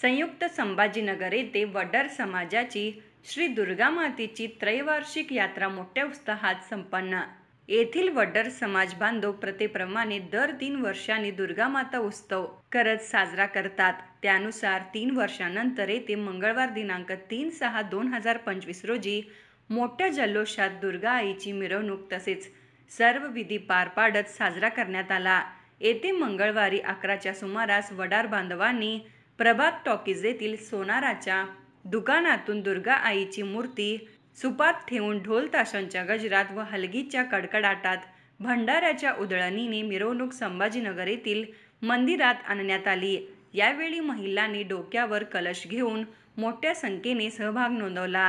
संयुक्त संभाजीनगर येथे वडर समाजाची श्री दुर्गा मातेची त्रैवार्षिक यात्रा मोठ्या उत्साहात संपन्न। येथील वडर समाज बांधव प्रथेप्रमाणे दर 3 वर्षांनी दुर्गा माता उत्सव करत साजरा करतात। त्यानुसार 3 वर्षांनंतर येथे मंगळवार दिनांक 3/6/2025 रोजी मोठ्या जल्लोषात दुर्गा आईची मिरवणूक तसेच सर्व विधी पार पाडत साजरा करण्यात आला। येथे मंगळवारी 11च्या सुमारास वडार बांधवांनी प्रभात टॉकीज येथील सोनाराच्या दुकानातून दुर्गा आईची मूर्ती सुपात ठेवून ढोल ताशांच्या गजरात व हलगीच्या कडकडाटात भंडाऱ्याच्या उधळणीने मिरवणूक संभाजीनगर येथील मंदिरात आणण्यात आली। यावेळी महिलांनी डोक्यावर कलश घेऊन मोठ्या संख्येने सहभाग नोंदवला।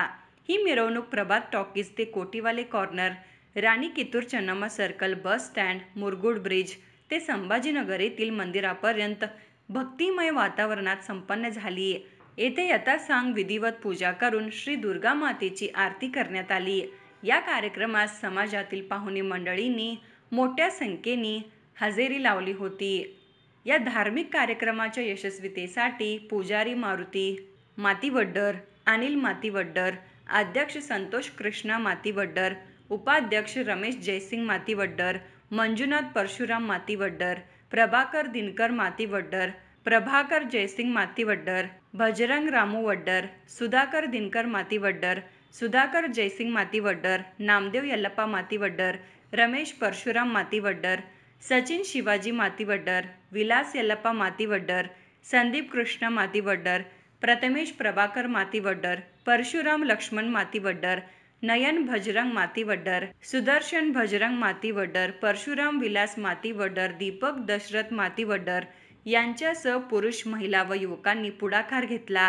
ही मिरवणूक प्रभात टॉकीज ते Kotiwale corner, Rani Kittur Channamma circle, bus stand, Murgud bridge ते संभाजीनगर येथील मंदिरापर्यंत भक्तिमय वातावरणात संपन्न झाली। येथे यथासांग विधिवत पूजा करून श्री दुर्गा मातेची आरती करण्यात आली। या कार्यक्रमात समाजातील पाहुणे मंडळींनी मोठ्या संख्येने हजेरी लावली होती। या धार्मिक कार्यक्रमाच्या यशस्वीतेसाठी पुजारी मारुती मातीवड्डर, अनिल मातीवड्डर, अध्यक्ष संतोष कृष्णा मातीवड्डर, उपाध्यक्ष रमेश जयसिंग मातीवड्डर, मंजुनाथ परशुराम मातीवड्डर, प्रभाकर दिनकर मातीवड्डर, प्रभाकर जयसिंग मातीवड्डर, भजरंग रामू वड्डर, सुधाकर दिनकर मातीवड्डर, सुधाकर जयसिंग मातीवड्डर, नामदेव यल्लप्पा मातीवड्डर, रमेश परशुराम मातीवड्डर, सचिन शिवाजी मातीवड्डर, विलास यल्लप्पा मातीवड्डर, संदीप कृष्ण मातीवड्डर, प्रथमेश प्रभाकर मातीवड्डर, परशुराम लक्ष्मण मातीवड्डर, नयन भजरंग मातीवड्डर, सुदर्शन भजरंग मातीवड्डर, परशुराम विलास मातीवड्डर, दीपक दशरथ मातीवड्डर यांच्यासह पुरुष, महिला व युवकांनी पुढाकार घेतला।